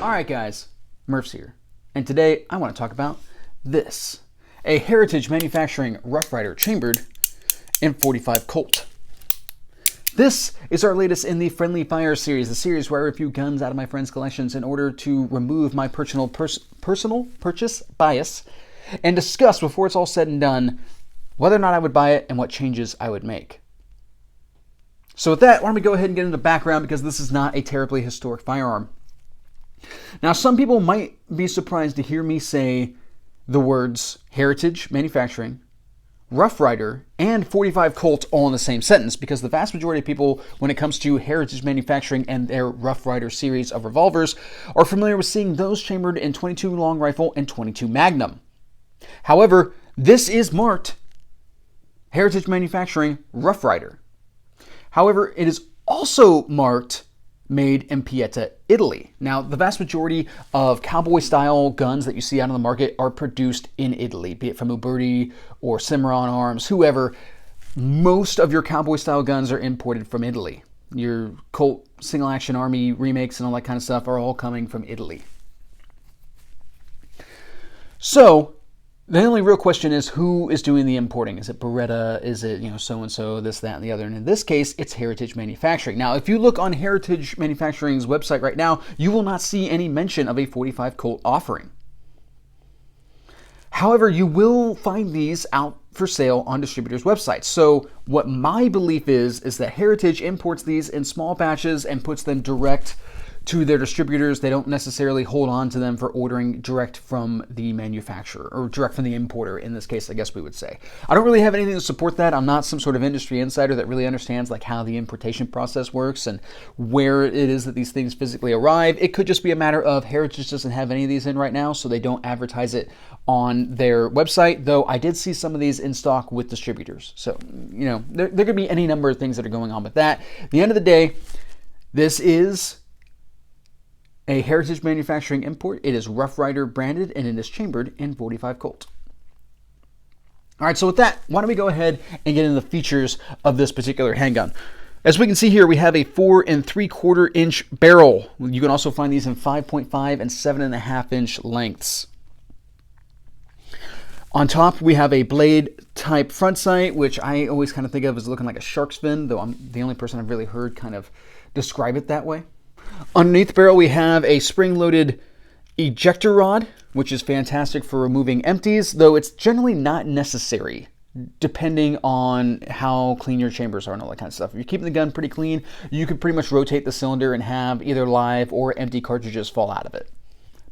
Alright guys, Murph's here, and today I want to talk about this. A Heritage Manufacturing Rough Rider chambered M45 Colt. This is our latest in the Friendly Fire series, the series where I review guns out of my friends' collections in order to remove my personal purchase bias and discuss before it's all said and done whether or not I would buy it and what changes I would make. So with that, why don't we go ahead and get into the background, because this is not a terribly historic firearm. Now, some people might be surprised to hear me say the words Heritage Manufacturing, Rough Rider, and 45 Colt all in the same sentence, because the vast majority of people, when it comes to Heritage Manufacturing and their Rough Rider series of revolvers, are familiar with seeing those chambered in 22 long rifle and 22 Magnum. However, this is marked Heritage Manufacturing Rough Rider. However, it is also marked made in Pieta, Italy. Now, the vast majority of cowboy-style guns that you see out on the market are produced in Italy, be it from Uberti or Cimarron Arms, whoever. Most of your cowboy-style guns are imported from Italy. Your Colt single-action army remakes and all that kind of stuff are all coming from Italy. So, the only real question is, who is doing the importing? Is it Beretta? Is it, so-and-so, this, that, and the other? And in this case, it's Heritage Manufacturing. Now, if you look on Heritage Manufacturing's website right now, you will not see any mention of a 45 Colt offering. However, you will find these out for sale on distributors' websites. So what my belief is that Heritage imports these in small batches and puts them direct to their distributors. They don't necessarily hold on to them for ordering direct from the manufacturer, or direct from the importer in this case, I guess we would say. I don't really have anything to support that. I'm not some sort of industry insider that really understands like how the importation process works and where it is that these things physically arrive. It could just be a matter of Heritage doesn't have any of these in right now, so they don't advertise it on their website, though I did see some of these in stock with distributors. So, there could be any number of things that are going on with that. At the end of the day, this is a Heritage Manufacturing import. It is Rough Rider branded, and it is chambered in 45 Colt. All right, so with that, why don't we go ahead and get into the features of this particular handgun. As we can see here, we have a 4 3/4 inch barrel. You can also find these in 5.5 and 7.5 inch lengths. On top, we have a blade type front sight, which I always kind of think of as looking like a shark's fin, though I'm the only person I've really heard kind of describe it that way. Underneath the barrel, we have a spring-loaded ejector rod, which is fantastic for removing empties, though it's generally not necessary, depending on how clean your chambers are and all that kind of stuff. If you're keeping the gun pretty clean, you can pretty much rotate the cylinder and have either live or empty cartridges fall out of it.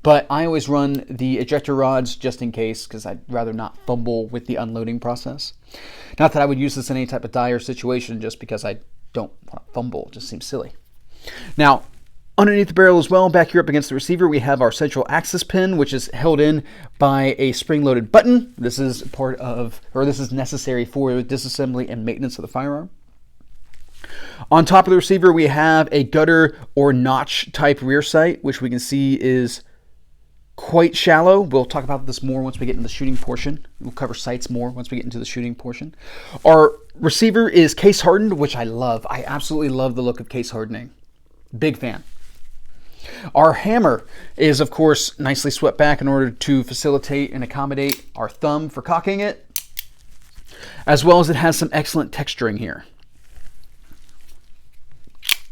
But I always run the ejector rods just in case, because I'd rather not fumble with the unloading process. Not that I would use this in any type of dire situation, just because I don't want to fumble. It just seems silly. Now, underneath the barrel as well, back here up against the receiver, we have our central access pin, which is held in by a spring-loaded button. This is this is necessary for disassembly and maintenance of the firearm. On top of the receiver, we have a gutter or notch type rear sight, which we can see is quite shallow. We'll talk about this more once we get into the shooting portion. We'll cover sights more once we get into the shooting portion. Our receiver is case hardened, which I love. I absolutely love the look of case hardening. Big fan. Our hammer is, of course, nicely swept back in order to facilitate and accommodate our thumb for cocking it, as well as it has some excellent texturing here.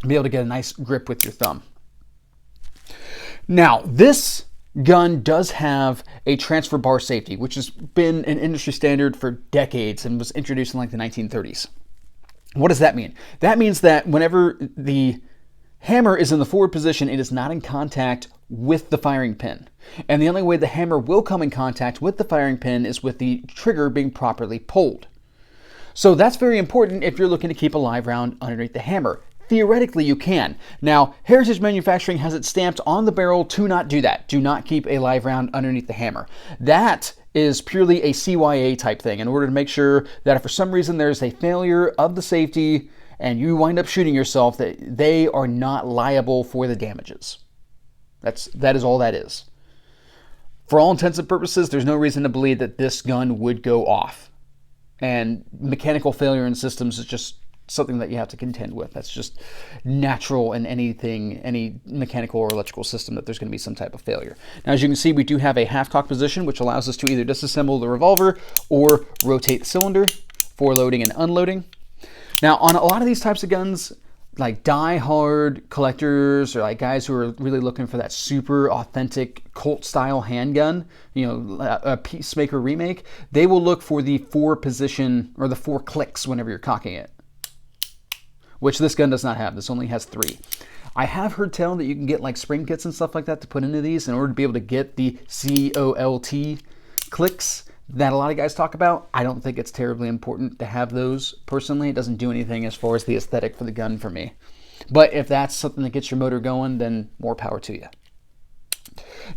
Be able to get a nice grip with your thumb. Now, this gun does have a transfer bar safety, which has been an industry standard for decades and was introduced in like the 1930s. What does that mean? That means that whenever the hammer is in the forward position, it is not in contact with the firing pin. And the only way the hammer will come in contact with the firing pin is with the trigger being properly pulled. So that's very important if you're looking to keep a live round underneath the hammer. Theoretically, you can. Now, Heritage Manufacturing has it stamped on the barrel to not do that. Do not keep a live round underneath the hammer. That is purely a CYA type thing, in order to make sure that if for some reason there's a failure of the safety and you wind up shooting yourself, that they are not liable for the damages. That is all that is. For all intents and purposes, there's no reason to believe that this gun would go off. And mechanical failure in systems is just something that you have to contend with. That's just natural in anything, any mechanical or electrical system, that there's going to be some type of failure. Now, as you can see, we do have a half-cock position, which allows us to either disassemble the revolver or rotate the cylinder for loading and unloading. Now, on a lot of these types of guns, like die-hard collectors or like guys who are really looking for that super authentic Colt style handgun, you know, a Peacemaker remake, they will look for the 4-position or the 4 clicks whenever you're cocking it, which this gun does not have. This only has 3. I have heard tell that you can get like spring kits and stuff like that to put into these in order to be able to get the COLT clicks that a lot of guys talk about. I don't think it's terribly important to have those. Personally, it doesn't do anything as far as the aesthetic for the gun for me. But if that's something that gets your motor going, then more power to you.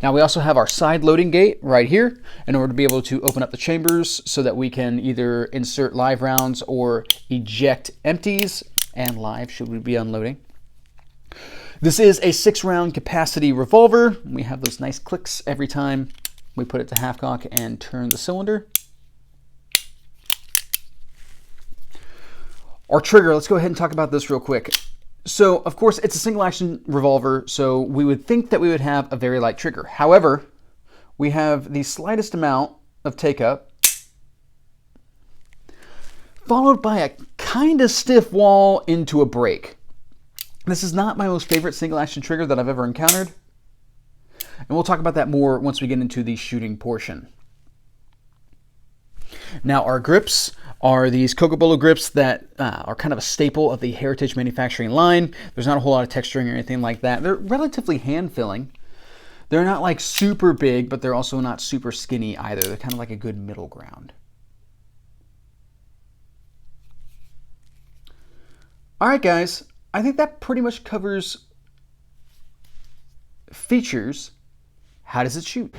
Now, we also have our side loading gate right here in order to be able to open up the chambers so that we can either insert live rounds or eject empties and live should we be unloading. This is a 6-round capacity revolver. We have those nice clicks every time we put it to half cock and turn the cylinder. Our trigger, let's go ahead and talk about this real quick. So, of course, it's a single action revolver, so we would think that we would have a very light trigger. However, we have the slightest amount of take-up, followed by a kind of stiff wall into a break. This is not my most favorite single action trigger that I've ever encountered. And we'll talk about that more once we get into the shooting portion. Now, our grips are these Cocobolo grips that are kind of a staple of the Heritage manufacturing line. There's not a whole lot of texturing or anything like that. They're relatively hand-filling. They're not like super big, but they're also not super skinny either. They're kind of like a good middle ground. All right, guys. I think that pretty much covers features. How does it shoot?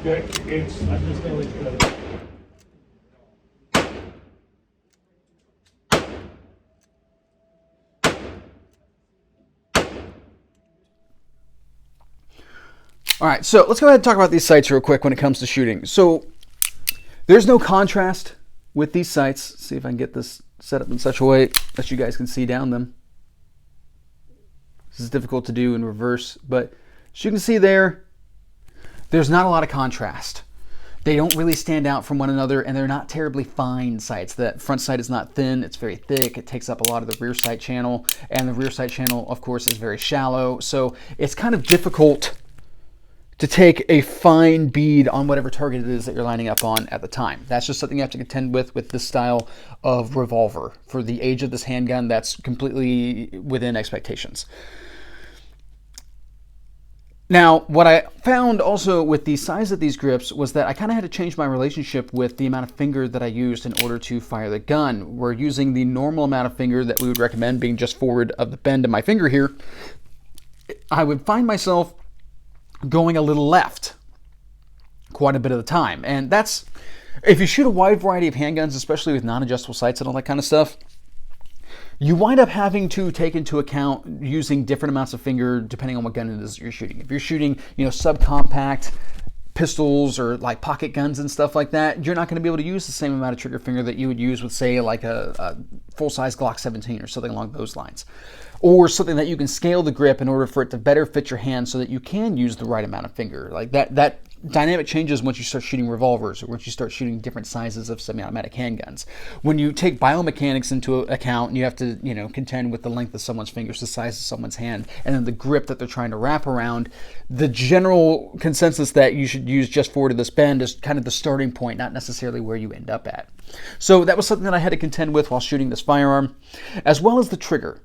Okay, I'm just gonna leave it. All right, so let's go ahead and talk about these sights real quick when it comes to shooting. So there's no contrast with these sights. See if I can get this set up in such a way that you guys can see down them. This is difficult to do in reverse, but as you can see there's not a lot of contrast. They don't really stand out from one another, and they're not terribly fine sights. That front sight is not thin, it's very thick. It takes up a lot of the rear sight channel, and the rear sight channel, of course, is very shallow. So it's kind of difficult to take a fine bead on whatever target it is that you're lining up on at the time. That's just something you have to contend with this style of revolver. For the age of this handgun, that's completely within expectations. Now, what I found also with the size of these grips was that I kind of had to change my relationship with the amount of finger that I used in order to fire the gun. We're using the normal amount of finger that we would recommend, being just forward of the bend of my finger here. I would find myself going a little left quite a bit of the time. And that's, if you shoot a wide variety of handguns, especially with non-adjustable sights and all that kind of stuff, you wind up having to take into account using different amounts of finger depending on what gun it is you're shooting. If you're shooting, subcompact pistols or like pocket guns and stuff like that, you're not going to be able to use the same amount of trigger finger that you would use with, say, like a full-size Glock 17 or something along those lines. Or something that you can scale the grip in order for it to better fit your hand so that you can use the right amount of finger. Like that dynamic changes once you start shooting revolvers or once you start shooting different sizes of semi-automatic handguns. When you take biomechanics into account, you have to, contend with the length of someone's fingers, the size of someone's hand, and then the grip that they're trying to wrap around. The general consensus that you should use just forward of this bend is kind of the starting point, not necessarily where you end up at. So that was something that I had to contend with while shooting this firearm, as well as the trigger.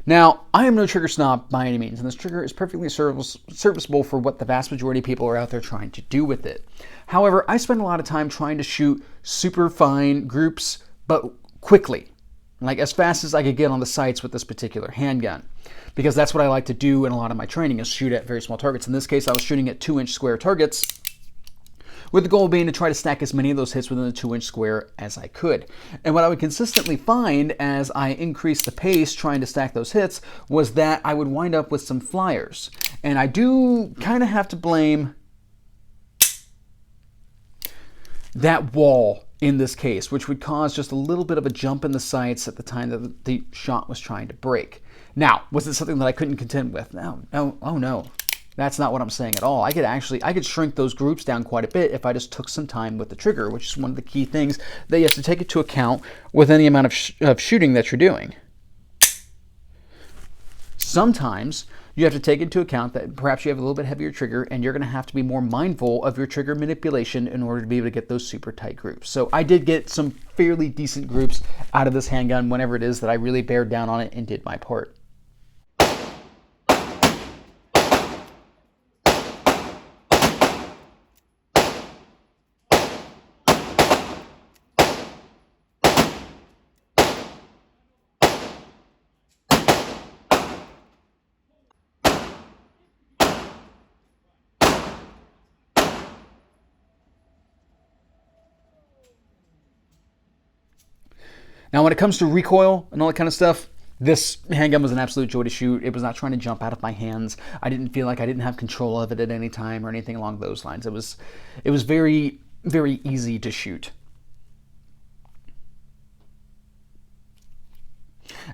Now, I am no trigger snob by any means, and this trigger is perfectly serviceable for what the vast majority of people are out there trying to do with it. However, I spend a lot of time trying to shoot super fine groups, but quickly, like as fast as I could get on the sights with this particular handgun, because that's what I like to do in a lot of my training, is shoot at very small targets. In this case, I was shooting at 2-inch square targets, with the goal being to try to stack as many of those hits within the 2-inch square as I could. And what I would consistently find as I increased the pace trying to stack those hits was that I would wind up with some flyers. And I do kind of have to blame that wall in this case, which would cause just a little bit of a jump in the sights at the time that the shot was trying to break. Now, was it something that I couldn't contend with? No, oh no. That's not what I'm saying at all. I could shrink those groups down quite a bit if I just took some time with the trigger, which is one of the key things that you have to take into account with any amount of shooting that you're doing. Sometimes you have to take into account that perhaps you have a little bit heavier trigger, and you're going to have to be more mindful of your trigger manipulation in order to be able to get those super tight groups. So I did get some fairly decent groups out of this handgun whenever it is that I really bared down on it and did my part. Now, when it comes to recoil and all that kind of stuff, this handgun was an absolute joy to shoot. It was not trying to jump out of my hands. I didn't feel like I didn't have control of it at any time or anything along those lines. It was very, very easy to shoot.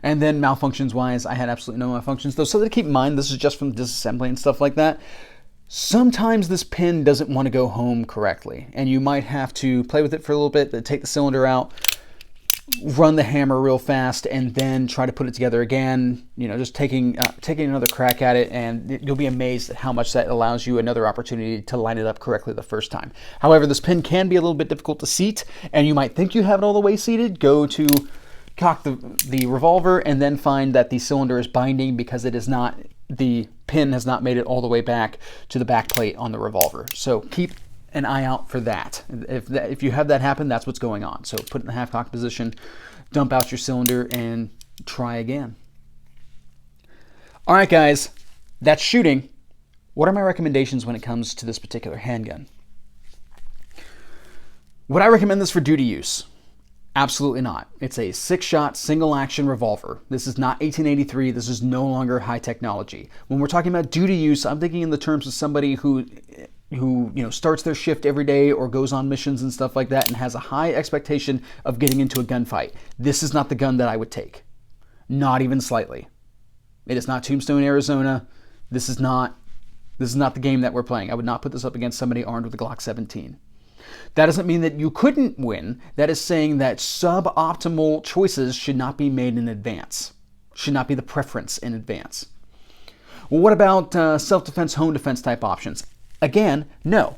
And then malfunctions-wise, I had absolutely no malfunctions. Though, something to keep in mind, this is just from disassembly and stuff like that. Sometimes this pin doesn't want to go home correctly, and you might have to play with it for a little bit, take the cylinder out, run the hammer real fast, and then try to put it together again, just taking another crack at it, and you'll be amazed at how much that allows you another opportunity to line it up correctly the first time. However, this pin can be a little bit difficult to seat, and you might think you have it all the way seated. Go to cock the revolver and then find that the cylinder is binding because it is not, the pin has not made it all the way back to the back plate on the revolver. So keep an eye out for that. If you have that happen, that's what's going on. So put it in the half-cock position, dump out your cylinder, and try again. All right, guys, that's shooting. What are my recommendations when it comes to this particular handgun? Would I recommend this for duty use? Absolutely not. It's a 6-shot single-action revolver. This is not 1883. This is no longer high technology. When we're talking about duty use, I'm thinking in the terms of somebody who starts their shift every day or goes on missions and stuff like that and has a high expectation of getting into a gunfight. This is not the gun that I would take. Not even slightly. It is not Tombstone, Arizona. This is not the game that we're playing. I would not put this up against somebody armed with a Glock 17. That doesn't mean that you couldn't win. That is saying that suboptimal choices should not be made in advance. Should not be the preference in advance. Well, what about self-defense, home defense type options? Again, no.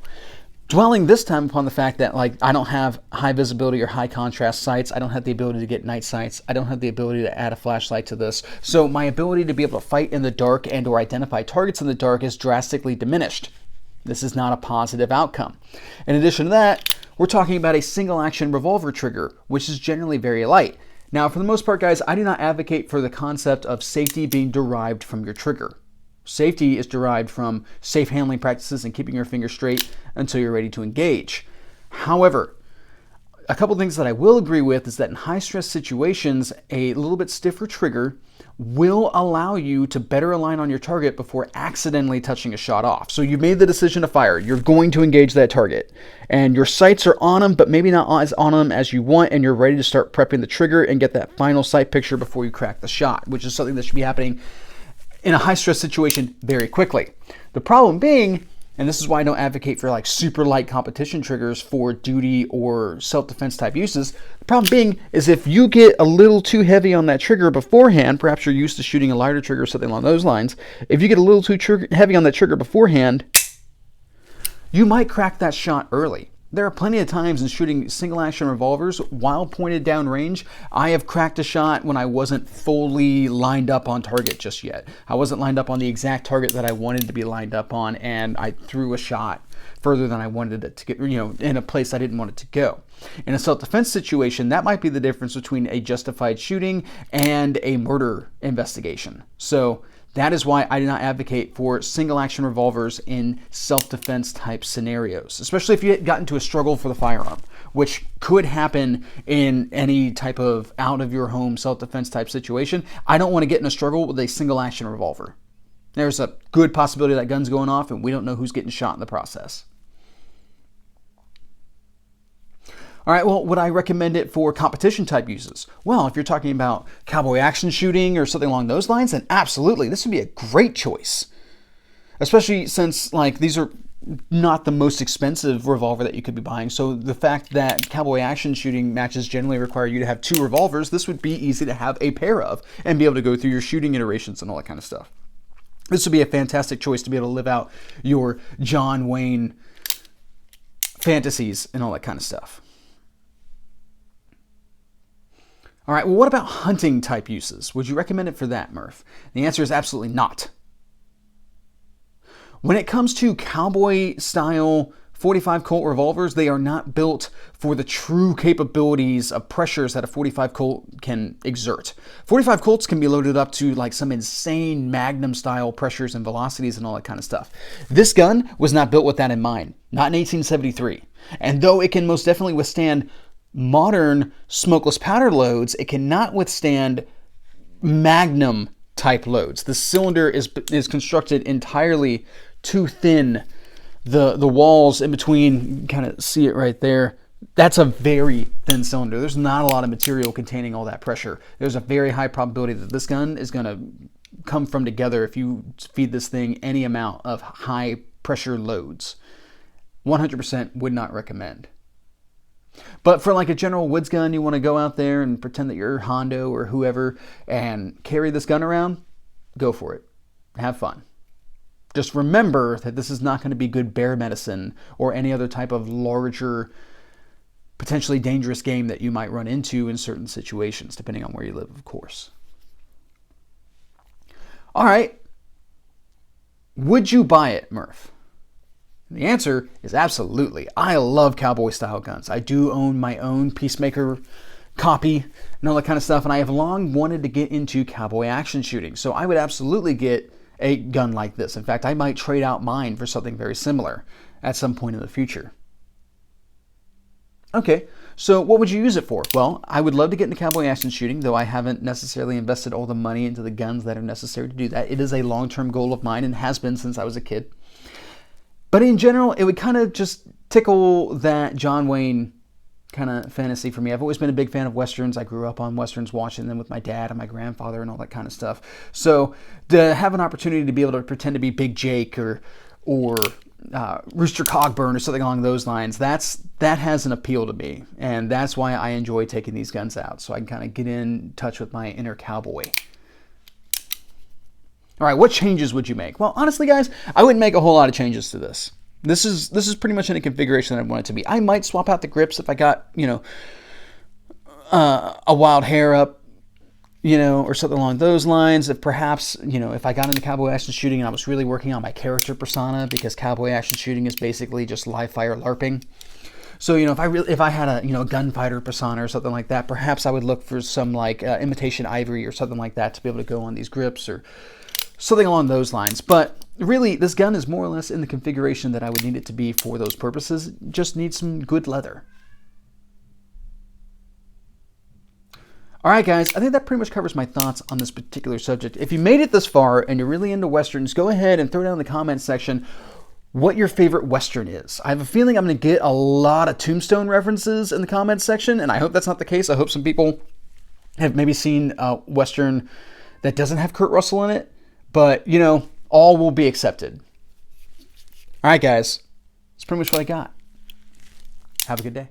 Dwelling this time upon the fact that I don't have high visibility or high contrast sights. I don't have the ability to get night sights. I don't have the ability to add a flashlight to this. So my ability to be able to fight in the dark and or identify targets in the dark is drastically diminished. This is not a positive outcome. In addition to that, we're talking about a single action revolver trigger, which is generally very light. Now, for the most part, guys, I do not advocate for the concept of safety being derived from your trigger. Safety is derived from safe handling practices and keeping your finger straight until you're ready to engage. However, a couple things that I will agree with is that in high stress situations, a little bit stiffer trigger will allow you to better align on your target before accidentally touching a shot off. So you've made the decision to fire. You're going to engage that target. And your sights are on them, but maybe not as on them as you want, and you're ready to start prepping the trigger and get that final sight picture before you crack the shot, which is something that should be happening in a high-stress situation very quickly. The problem being, and this is why I don't advocate for super light competition triggers for duty or self-defense type uses. The problem being is if you get a little too heavy on that trigger beforehand, perhaps you're used to shooting a lighter trigger or something along those lines. If you get a little too heavy on that trigger beforehand, you might crack that shot early. There are plenty of times in shooting single action revolvers, while pointed down range, I have cracked a shot when I wasn't fully lined up on target just yet. I wasn't lined up on the exact target that I wanted to be lined up on, and I threw a shot further than I wanted it to get, in a place I didn't want it to go. In a self-defense situation, that might be the difference between a justified shooting and a murder investigation. So that is why I do not advocate for single action revolvers in self-defense type scenarios, especially if you got into a struggle for the firearm, which could happen in any type of out of your home self-defense type situation. I don't want to get in a struggle with a single action revolver. There's a good possibility that gun's going off and we don't know who's getting shot in the process. All right, well, would I recommend it for competition type uses? Well, if you're talking about cowboy action shooting or something along those lines, then absolutely, this would be a great choice. Especially since, these are not the most expensive revolver that you could be buying. So the fact that cowboy action shooting matches generally require you to have 2 revolvers, this would be easy to have a pair of and be able to go through your shooting iterations and all that kind of stuff. This would be a fantastic choice to be able to live out your John Wayne fantasies and all that kind of stuff. All right, well, what about hunting type uses? Would you recommend it for that, Murph? The answer is absolutely not. When it comes to cowboy style 45 Colt revolvers, they are not built for the true capabilities of pressures that a 45 Colt can exert. 45 Colts can be loaded up to some insane Magnum style pressures and velocities and all that kind of stuff. This gun was not built with that in mind, not in 1873. And though it can most definitely withstand modern smokeless powder loads, it cannot withstand Magnum type loads. The cylinder is constructed entirely too thin. The walls in between, you kind of see it right there. That's a very thin cylinder. There's not a lot of material containing all that pressure. There's a very high probability that this gun is going to come from together if you feed this thing any amount of high pressure loads. 100% would not recommend. But for a general woods gun, you want to go out there and pretend that you're Hondo or whoever and carry this gun around, go for it. Have fun. Just remember that this is not going to be good bear medicine or any other type of larger, potentially dangerous game that you might run into in certain situations, depending on where you live, of course. All right. Would you buy it, Murph? The answer is absolutely. I love cowboy style guns. I do own my own Peacemaker copy and all that kind of stuff, and I have long wanted to get into cowboy action shooting. So I would absolutely get a gun like this. In fact, I might trade out mine for something very similar at some point in the future. Okay, so what would you use it for? Well, I would love to get into cowboy action shooting, though I haven't necessarily invested all the money into the guns that are necessary to do that. It is a long-term goal of mine and has been since I was a kid. But in general, it would kind of just tickle that John Wayne kind of fantasy for me. I've always been a big fan of Westerns. I grew up on Westerns, watching them with my dad and my grandfather and all that kind of stuff. So to have an opportunity to be able to pretend to be Big Jake or Rooster Cogburn or something along those lines, that has an appeal to me. And that's why I enjoy taking these guns out, so I can kind of get in touch with my inner cowboy. All right, what changes would you make? Well, honestly, guys, I wouldn't make a whole lot of changes to this. This is pretty much in a configuration that I want it to be. I might swap out the grips if I got, a wild hair up, or something along those lines. If perhaps, if I got into cowboy action shooting and I was really working on my character persona, because cowboy action shooting is basically just live fire LARPing. So, if I had a gunfighter persona or something like that, perhaps I would look for some imitation ivory or something like that to be able to go on these grips or something along those lines. But really, this gun is more or less in the configuration that I would need it to be for those purposes. Just needs some good leather. All right, guys, I think that pretty much covers my thoughts on this particular subject. If you made it this far and you're really into Westerns, go ahead and throw down in the comments section what your favorite Western is. I have a feeling I'm going to get a lot of Tombstone references in the comments section, and I hope that's not the case. I hope some people have maybe seen a Western that doesn't have Kurt Russell in it. But, all will be accepted. All right, guys. That's pretty much what I got. Have a good day.